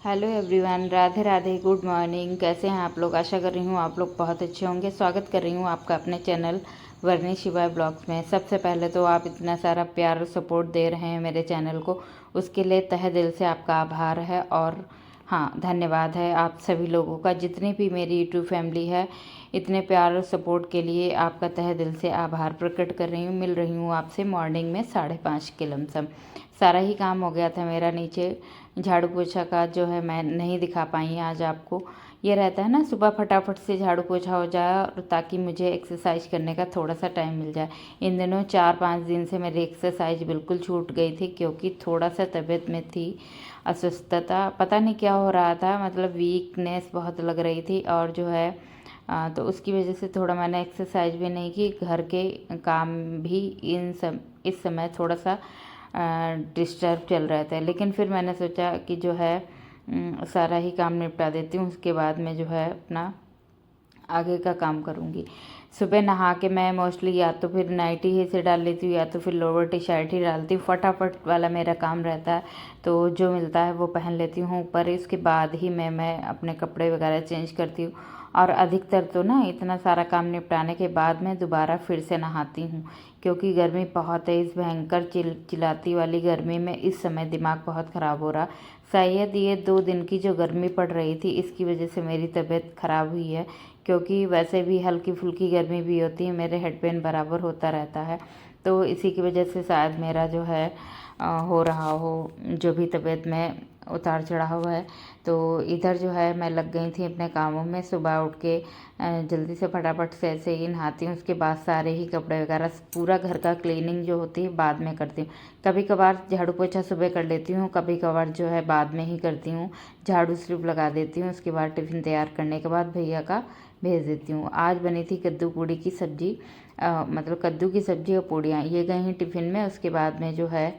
Hello everyone, Radhe Radhe, good morning. कैसे हैं आप लोग? आशा कर रही हूँ आप लोग बहुत अच्छे होंगे। स्वागत कर रही हूँ आपका अपने चैनल वर्णी शिवाय ब्लॉग्स में। सबसे पहले तो आप इतना सारा प्यार और सपोर्ट दे रहे हैं मेरे चैनल को, उसके लिए तहे दिल से आपका आभार है। और हाँ, धन्यवाद है आप सभी लोगों का, जितनी भी मेरी यूट्यूब फैमिली है। इतने प्यार और सपोर्ट के लिए आपका तहे दिल से आभार प्रकट कर रही हूँ। मिल रही हूँ आपसे मॉर्निंग में 5:30 के लमसम। सारा ही काम हो गया था मेरा, नीचे झाड़ू पोछा का जो है मैं नहीं दिखा पाई आज आपको। ये रहता है ना, सुबह फटाफट से झाड़ू पोछा हो जाए और ताकि मुझे एक्सरसाइज करने का थोड़ा सा टाइम मिल जाए। इन दिनों 4-5 दिन से मेरी एक्सरसाइज बिल्कुल छूट गई थी, क्योंकि थोड़ा सा तबीयत में थी अस्वस्थता। पता नहीं क्या हो रहा था, मतलब वीकनेस बहुत लग रही थी। और जो है तो उसकी वजह से थोड़ा मैंने एक्सरसाइज भी नहीं की। घर के काम भी इस समय थोड़ा सा डिस्टर्ब चल रहे थे। लेकिन फिर मैंने सोचा कि जो है सारा ही काम निपटा देती हूँ, उसके बाद में जो है अपना आगे का काम करूँगी। सुबह नहा के मैं मोस्टली या तो फिर नाइटी ही से डाल लेती हूँ या तो फिर लोअर टी शर्ट ही डालती हूँ। फटाफट वाला मेरा काम रहता है, तो जो मिलता है वो पहन लेती हूँ ऊपर। इसके बाद ही मैं अपने कपड़े वगैरह चेंज करती हूँ। और अधिकतर तो ना इतना सारा काम निपटाने के बाद मैं दोबारा फिर से नहाती हूँ, क्योंकि गर्मी बहुत है। इस भयंकर चिल्लाती वाली गर्मी में इस समय दिमाग बहुत ख़राब हो रहा। शायद ये 2 दिन की जो गर्मी पड़ रही थी, इसकी वजह से मेरी तबीयत ख़राब हुई है। क्योंकि वैसे भी हल्की फुल्की गर्मी भी होती है, मेरे हेड पेन बराबर होता रहता है। तो इसी की वजह से शायद मेरा जो है हो रहा हो, जो भी तबीयत में उतार चढ़ाव है। तो इधर जो है मैं लग गई थी अपने कामों में। सुबह उठ के जल्दी से फटाफट से ऐसे ही नहाती हूँ। उसके बाद सारे ही कपड़े वगैरह, पूरा घर का क्लीनिंग जो होती है बाद में करती हूँ। कभी कभार झाड़ू पोछा सुबह कर लेती हूँ, कभी कभार जो है बाद में ही करती हूँ। झाड़ू सिर्फ लगा देती हूँ, उसके बाद टिफ़िन तैयार करने के बाद भैया का भेज देती हूँ। आज बनी थी कद्दू पूड़ी की सब्ज़ी, मतलब कद्दू की सब्ज़ी और पूड़ियाँ ये गई हैं टिफ़िन में। उसके बाद में जो है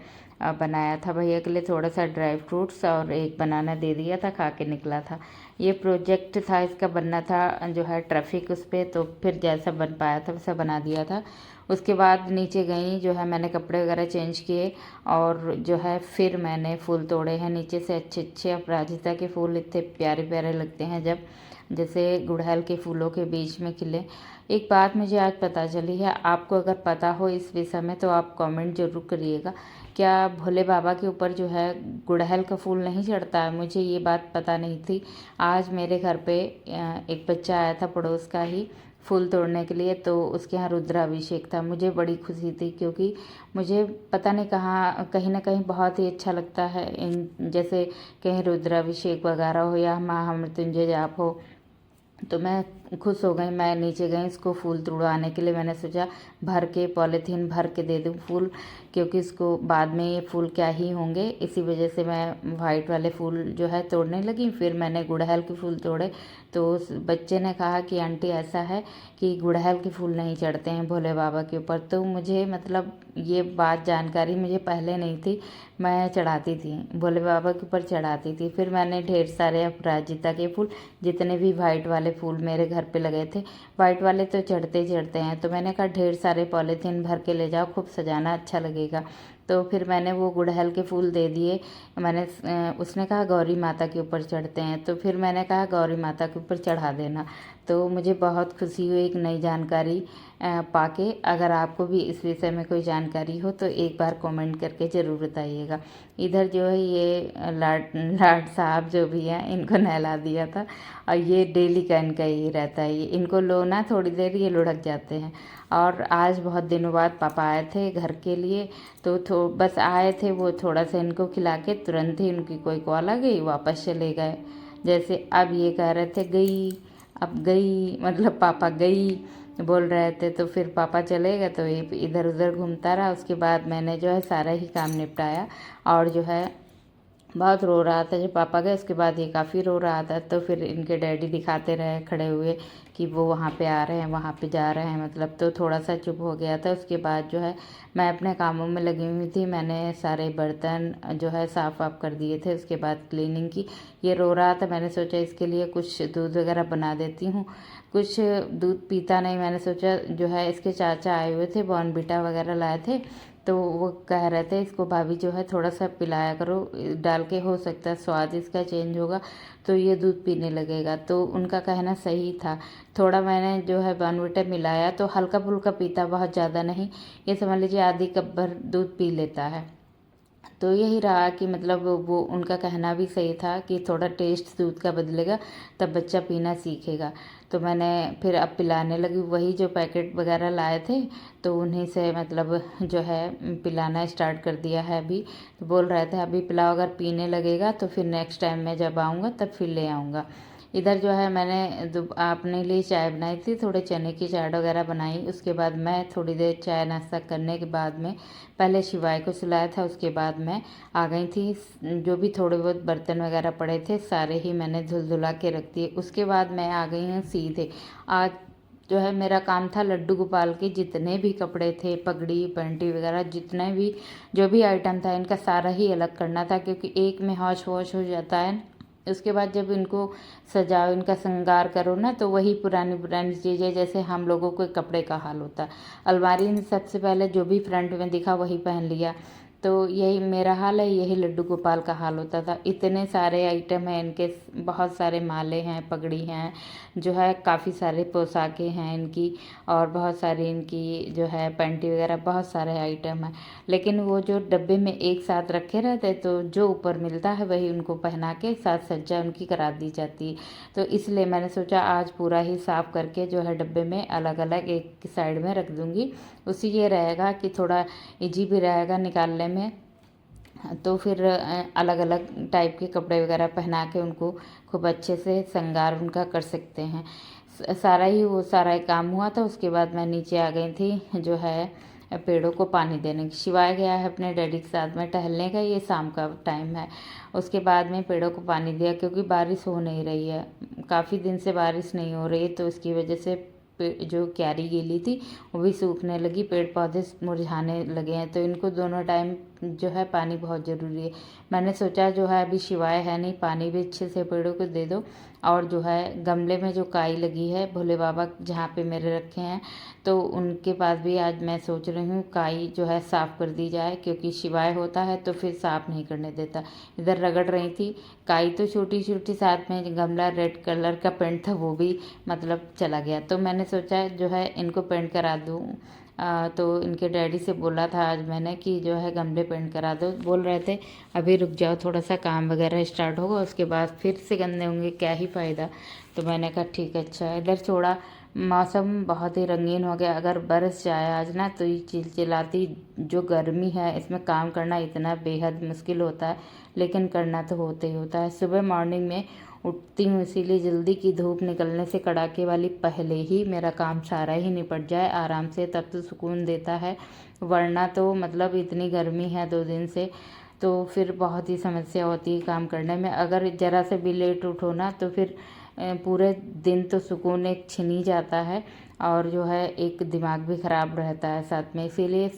बनाया था भैया के लिए थोड़ा सा ड्राई फ्रूट्स और एक बनाना दे दिया था, खा के निकला था। ये प्रोजेक्ट था, इसका बनना था जो है ट्रैफिक उस पर, तो फिर जैसा बन पाया था वैसा बना दिया था। उसके बाद नीचे गई, जो है मैंने कपड़े वगैरह चेंज किए और जो है फिर मैंने फूल तोड़े हैं नीचे से अच्छे अच्छे। अपराजिता के फूल इतने प्यारे प्यारे लगते हैं जब जैसे गुड़हल के फूलों के बीच में खिले। एक बात मुझे आज पता चली है, आपको अगर पता हो इस विषय में तो आप कमेंट जरूर करिएगा। क्या भोले बाबा के ऊपर जो है गुड़हल का फूल नहीं चढ़ता है? मुझे ये बात पता नहीं थी। आज मेरे घर पे एक बच्चा आया था पड़ोस का ही फूल तोड़ने के लिए, तो उसके यहाँ रुद्राभिषेक था। मुझे बड़ी खुशी थी, क्योंकि मुझे पता नहीं कहाँ कहीं ना कहीं बहुत ही अच्छा लगता है इन जैसे कहीं रुद्राभिषेक वगैरह हो या महामृत्युंजय जाप हो, तो मैं खुश हो गई। मैं नीचे गई इसको फूल तुड़वाने के लिए। मैंने सोचा भर के पॉलीथीन भर के दे दूँ फूल, क्योंकि इसको बाद में ये फूल क्या ही होंगे। इसी वजह से मैं वाइट वाले फूल जो है तोड़ने लगी। फिर मैंने गुड़हल के फूल तोड़े, तो उस बच्चे ने कहा कि आंटी ऐसा है कि गुड़हल के फूल नहीं चढ़ते हैं भोले बाबा के ऊपर। तो मुझे मतलब ये बात जानकारी मुझे पहले नहीं थी। मैं चढ़ाती थी भोले बाबा के ऊपर, चढ़ाती थी। फिर मैंने ढेर सारे अपराजिता के फूल, जितने भी वाइट वाले फूल मेरे घर पे लगे थे, वाइट वाले तो चढ़ते ही चढ़ते हैं, तो मैंने कहा ढेर सारे पॉलीथीन भर के ले जाओ, खूब सजाना अच्छा लगेगा। तो फिर मैंने वो गुड़हल के फूल दे दिए। मैंने उसने कहा गौरी माता के ऊपर चढ़ते हैं, तो फिर मैंने कहा गौरी माता के ऊपर चढ़ा देना। तो मुझे बहुत खुशी हुई एक नई जानकारी पाके। अगर आपको भी इस विषय में कोई जानकारी हो तो एक बार कमेंट करके ज़रूर बताइएगा। इधर जो है ये लाड साहब जो भी हैं, इनको नहला दिया था। और ये डेली का इनका यही रहता है, ये इनको लो ना थोड़ी देर ये लुढ़क जाते हैं। और आज बहुत दिनों बाद पापा आए थे घर के लिए, तो बस आए थे, वो थोड़ा सा इनको खिला के तुरंत ही उनकी कोई कॉल आ गई, वापस चले गए। जैसे अब ये कह रहे थे गई, अब गई, मतलब पापा गई बोल रहे थे। तो फिर पापा चले गए, तो ये इधर उधर घूमता रहा। उसके बाद मैंने जो है सारा ही काम निपटाया। और जो है बहुत रो रहा था जब पापा गए, उसके बाद ये काफ़ी रो रहा था। तो फिर इनके डैडी दिखाते रहे खड़े हुए कि वो वहाँ पे आ रहे हैं, वहाँ पे जा रहे हैं, मतलब तो थोड़ा सा चुप हो गया था। उसके बाद जो है मैं अपने कामों में लगी हुई थी। मैंने सारे बर्तन जो है साफ़ वाफ कर दिए थे, उसके बाद क्लीनिंग की। ये रो रहा था, मैंने सोचा इसके लिए कुछ दूध वगैरह बना देती हूँ। कुछ दूध पीता नहीं, मैंने सोचा जो है इसके चाचा आए हुए थे, बॉर्नवीटा वगैरह लाए थे, तो वो कह रहे थे इसको भाभी जो है थोड़ा सा पिलाया करो, डाल के हो सकता है स्वाद इसका चेंज होगा तो ये दूध पीने लगेगा। तो उनका कहना सही था। थोड़ा मैंने जो है बॉर्नविटा मिलाया तो हल्का फुल्का पीता, बहुत ज़्यादा नहीं, ये समझ लीजिए आधी कप भर दूध पी लेता है। तो यही रहा कि मतलब वो उनका कहना भी सही था कि थोड़ा टेस्ट दूध का बदलेगा तब बच्चा पीना सीखेगा। तो मैंने फिर अब पिलाने लगी, वही जो पैकेट वगैरह लाए थे तो उन्हीं से मतलब जो है पिलाना स्टार्ट कर दिया है अभी। तो बोल रहे थे अभी पिलाओ, अगर पीने लगेगा तो फिर नेक्स्ट टाइम मैं जब आऊँगा तब फिर ले आऊँगा। इधर जो है मैंने अपने लिए चाय बनाई थी, थोड़े चने की चाट वगैरह बनाई। उसके बाद मैं थोड़ी देर चाय नाश्ता करने के बाद में पहले शिवाय को सुलाया था, उसके बाद मैं आ गई थी। जो भी थोड़े बहुत बर्तन वगैरह पड़े थे सारे ही मैंने धुल धुला के रख दिए। उसके बाद मैं आ गई हूँ सीधे। आज जो है मेरा काम था लड्डू गोपाल के जितने भी कपड़े थे, पगड़ी पेंटी वगैरह जितने भी जो भी आइटम था इनका सारा ही अलग करना था, क्योंकि एक में हौश वौश हो जाता है। उसके बाद जब इनको सजाओ, इनका श्रृंगार करो ना, तो वही पुरानी पुरानी चीज़ें जैसे हम लोगों के कपड़े का हाल होता। अलमारी में सबसे पहले जो भी फ्रंट में दिखा वही पहन लिया। तो यही मेरा हाल है, यही लड्डू गोपाल का हाल होता था। इतने सारे आइटम हैं इनके, बहुत सारे माले हैं, पगड़ी हैं, जो है काफ़ी सारे पोशाकें हैं इनकी, और बहुत सारी इनकी जो है पैंटी वगैरह, बहुत सारे आइटम हैं। लेकिन वो जो डब्बे में एक साथ रखे रहते तो जो ऊपर मिलता है वही उनको पहना के साथ सज्जा उनकी करा दी जाती है। तो इसलिए मैंने सोचा आज पूरा ही साफ़ करके जो है डब्बे में अलग अलग एक साइड में रख दूँगी। उससे ये रहेगा कि थोड़ा इजी भी रहेगा निकालने में। तो फिर अलग अलग टाइप के कपड़े वगैरह पहना के उनको खूब अच्छे से श्रृंगार उनका कर सकते हैं। सारा ही वो सारा ही काम हुआ था। उसके बाद मैं नीचे आ गई थी जो है पेड़ों को पानी देने। शिवाय गया है अपने डैडी के साथ में टहलने का, ये शाम का टाइम है। उसके बाद में पेड़ों को पानी दिया, क्योंकि बारिश हो नहीं रही है, काफ़ी दिन से बारिश नहीं हो रही है, तो इसकी वजह से जो क्यारी गीली थी वो भी सूखने लगी, पेड़ पौधे मुरझाने लगे हैं। तो इनको दोनों टाइम जो है पानी बहुत ज़रूरी है। मैंने सोचा जो है अभी शिवाय है नहीं, पानी भी अच्छे से पेड़ों को दे दो। और जो है गमले में जो काई लगी है भोले बाबा जहाँ पे मेरे रखे हैं, तो उनके पास भी आज मैं सोच रही हूँ काई जो है साफ़ कर दी जाए, क्योंकि शिवाय होता है तो फिर साफ़ नहीं करने देता। इधर रगड़ रही थी काई, तो छोटी छोटी, साथ में गमला रेड कलर का पेंट था वो भी मतलब चला गया। तो मैंने सोचा जो है इनको पेंट करा दूँ। तो इनके डैडी से बोला था आज मैंने कि जो है गमले पेंट करा दो। बोल रहे थे अभी रुक जाओ, थोड़ा सा काम वगैरह स्टार्ट होगा उसके बाद फिर से गंदे होंगे, क्या ही फ़ायदा। तो मैंने कहा ठीक है। अच्छा, इधर थोड़ा मौसम बहुत ही रंगीन हो गया। अगर बरस जाए आज ना तो ये चिलचिलाती जो गर्मी है इसमें काम करना इतना बेहद मुश्किल होता है, लेकिन करना तो होता ही होता है। सुबह मॉर्निंग में उठती हूँ इसीलिए जल्दी की धूप निकलने से कड़ाके वाली पहले ही मेरा काम सारा ही निपट जाए आराम से, तब तो सुकून देता है। वरना तो मतलब इतनी गर्मी है 2 दिन से, तो फिर बहुत ही समस्या होती है काम करने में। अगर ज़रा से भी लेट उठो ना तो फिर पूरे दिन तो सुकून एक छिन ही जाता है, और जो है एक दिमाग भी ख़राब रहता है साथ में। इसीलिए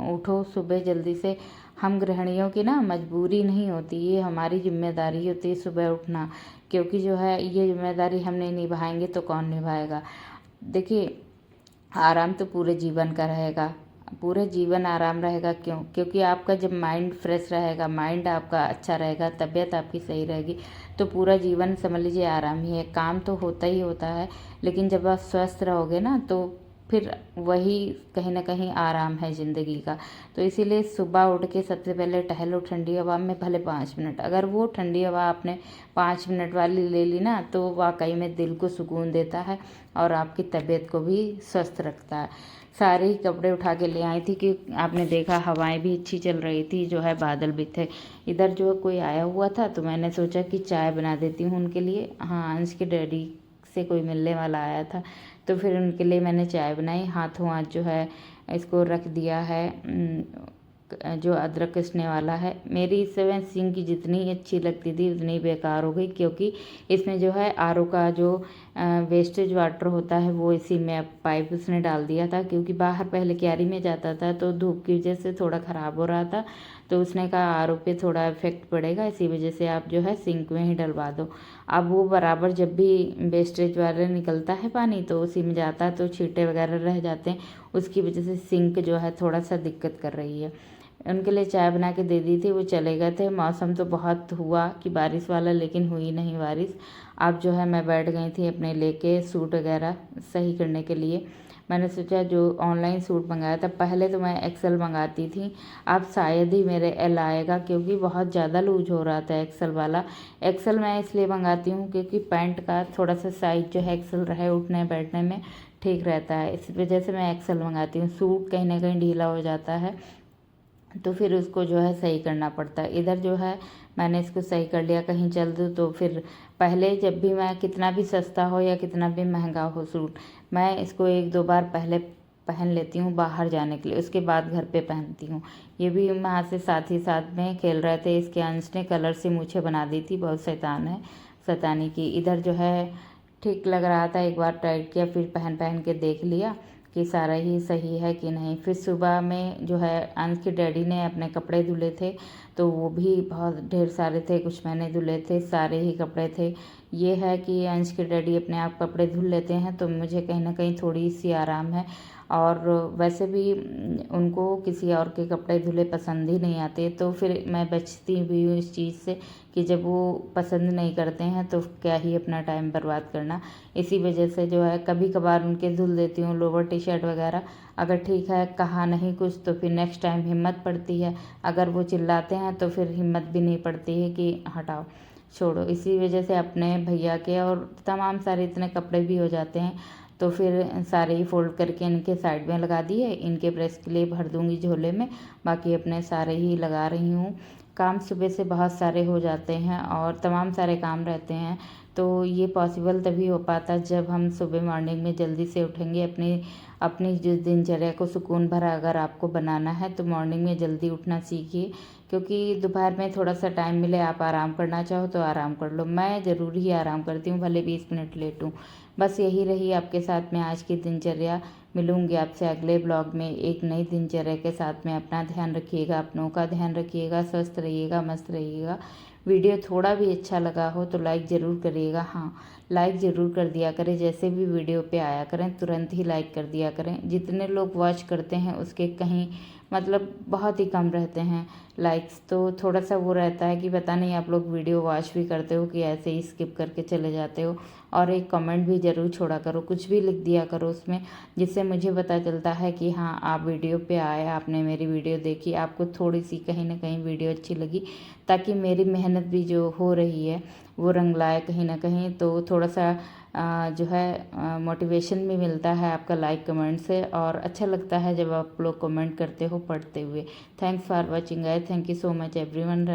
उठो सुबह जल्दी से। हम गृहिणियों की ना मजबूरी नहीं होती, ये हमारी जिम्मेदारी होती है सुबह उठना, क्योंकि जो है ये जिम्मेदारी हम नहीं निभाएंगे तो कौन निभाएगा। देखिए आराम तो पूरे जीवन का रहेगा, पूरे जीवन आराम रहेगा। क्यों? क्योंकि आपका जब माइंड फ्रेश रहेगा, माइंड आपका अच्छा रहेगा, तबीयत आपकी सही रहेगी, तो पूरा जीवन समझ लीजिए आराम ही है। काम तो होता ही होता है, लेकिन जब आप स्वस्थ रहोगे ना तो फिर वही कहीं ना कहीं आराम है ज़िंदगी का। तो इसीलिए सुबह उठ के सबसे पहले टहलो ठंडी हवा में, भले 5 मिनट। अगर वो ठंडी हवा आपने 5 मिनट वाली ले ली ना तो वाकई में दिल को सुकून देता है और आपकी तबीयत को भी स्वस्थ रखता है। सारे ही कपड़े उठा के ले आई थी कि आपने देखा हवाएं भी अच्छी चल रही थी, जो है बादल भी थे। इधर जो कोई आया हुआ था तो मैंने सोचा कि चाय बना देती हूँ उनके लिए। हाँ, अंश के डैडी से कोई मिलने वाला आया था, तो फिर उनके लिए मैंने चाय बनाई। हाथों हाथ जो है इसको रख दिया है, जो अदरक कसने वाला है। मेरी इस समय सिंक की जितनी अच्छी लगती थी उतनी बेकार हो गई, क्योंकि इसमें जो है आरओ का जो वेस्टेज वाटर होता है वो इसी में अब पाइप उसने डाल दिया था, क्योंकि बाहर पहले क्यारी में जाता था तो धूप की वजह से थोड़ा ख़राब हो रहा था। तो उसने कहा आर ओ पे थोड़ा इफेक्ट पड़ेगा, इसी वजह से आप जो है सिंक में ही डलवा दो। अब वो बराबर जब भी वेस्टेज वाला निकलता है पानी तो उसी में जाता है तो छींटे वगैरह रह जाते हैं, उसकी वजह से सिंक जो है थोड़ा सा दिक्कत कर रही है। उनके लिए चाय बना के दे दी थी, वो चले गए थे। मौसम तो बहुत हुआ कि बारिश वाला, लेकिन हुई नहीं बारिश। अब जो है मैं बैठ गई थी अपने लेके सूट वगैरह सही करने के लिए। मैंने सोचा जो ऑनलाइन सूट मंगाया था, पहले तो मैं एक्सेल मंगाती थी, अब शायद ही मेरे एल आएगा क्योंकि बहुत ज़्यादा लूज हो रहा था एक्सेल वाला। एक्सेल मैं इसलिए मंगाती हूँ क्योंकि पैंट का थोड़ा सा साइज जो है एक्सेल रहे, उठने बैठने में ठीक रहता है, इस वजह से मैं एक्सेल मंगाती हूँ। सूट कहीं ना कहीं ढीला हो जाता है तो फिर उसको जो है सही करना पड़ता है। इधर जो है मैंने इसको सही कर लिया, कहीं चल दूँ तो फिर पहले जब भी मैं कितना भी सस्ता हो या कितना भी महंगा हो सूट, मैं इसको 1-2 बार पहले पहन लेती हूँ बाहर जाने के लिए, उसके बाद घर पे पहनती हूँ। ये भी वहाँ से साथी साथ में खेल रहे थे, इसके अंश ने कलर से मूछें बना दी थी, बहुत शैतान है, शैतानी की। इधर जो है ठीक लग रहा था, एक बार टाइट किया, फिर पहन के देख लिया कि सारा ही सही है कि नहीं। फिर सुबह में जो है अंश के डैडी ने अपने कपड़े धुले थे, तो वो भी बहुत ढेर सारे थे, कुछ मैंने धुले थे, सारे ही कपड़े थे। ये है कि अंश के डैडी अपने आप कपड़े धुल लेते हैं तो मुझे कहीं ना कहीं थोड़ी सी आराम है। और वैसे भी उनको किसी और के कपड़े धुले पसंद ही नहीं आते, तो फिर मैं बचती भी हूँ इस चीज़ से कि जब वो पसंद नहीं करते हैं तो क्या ही अपना टाइम बर्बाद करना। इसी वजह से जो है कभी कभार उनके धुल देती हूँ लोवर टी शर्ट वगैरह। अगर ठीक है, कहा नहीं कुछ तो फिर नेक्स्ट टाइम हिम्मत पड़ती है, अगर वो चिल्लाते हैं तो फिर हिम्मत भी नहीं पड़ती है कि हटाओ छोड़ो। इसी वजह से अपने भैया के और तमाम सारे इतने कपड़े भी हो जाते हैं, तो फिर सारे ही फोल्ड करके इनके साइड में लगा दिए, इनके प्रेस के लिए भर दूंगी झोले में, बाकी अपने सारे ही लगा रही हूँ। काम सुबह से बहुत सारे हो जाते हैं और तमाम सारे काम रहते हैं, तो ये पॉसिबल तभी हो पाता जब हम सुबह मॉर्निंग में जल्दी से उठेंगे। अपनी अपनी जिस दिनचर्या को सुकून भरा अगर आपको बनाना है तो मॉर्निंग में जल्दी उठना सीखिए, क्योंकि दोपहर में थोड़ा सा टाइम मिले, आप आराम करना चाहो तो आराम कर लो। मैं ज़रूर ही आराम करती हूँ, भले 20 मिनट लेट हूँ। बस यही रही आपके साथ में आज की दिनचर्या। मिलूंगी आपसे अगले ब्लॉग में एक नई दिनचर्या के साथ में। अपना ध्यान रखिएगा, अपनों का ध्यान रखिएगा, स्वस्थ रहिएगा, मस्त रहिएगा। वीडियो थोड़ा भी अच्छा लगा हो तो लाइक ज़रूर करिएगा। हाँ, लाइक ज़रूर कर दिया करें, जैसे भी वीडियो पे आया करें तुरंत ही लाइक कर दिया करें। जितने लोग वॉच करते हैं उसके कहीं मतलब बहुत ही कम रहते हैं लाइक्स, तो थोड़ा सा वो रहता है कि पता नहीं आप लोग वीडियो वॉच भी करते हो कि ऐसे ही स्किप करके चले जाते हो। और एक कमेंट भी ज़रूर छोड़ा करो, कुछ भी लिख दिया करो उसमें, जिससे मुझे पता चलता है कि हाँ आप वीडियो पे आए, आपने मेरी वीडियो देखी, आपको थोड़ी सी कहीं ना कहीं वीडियो अच्छी लगी, ताकि मेरी मेहनत भी जो हो रही है वो रंग लाए कहीं ना कहीं। तो थोड़ा सा जो है मोटिवेशन भी मिलता है आपका लाइक कमेंट से, और अच्छा लगता है जब आप लोग कमेंट करते हो पढ़ते हुए। Thanks for watching guys, thank you so much everyone.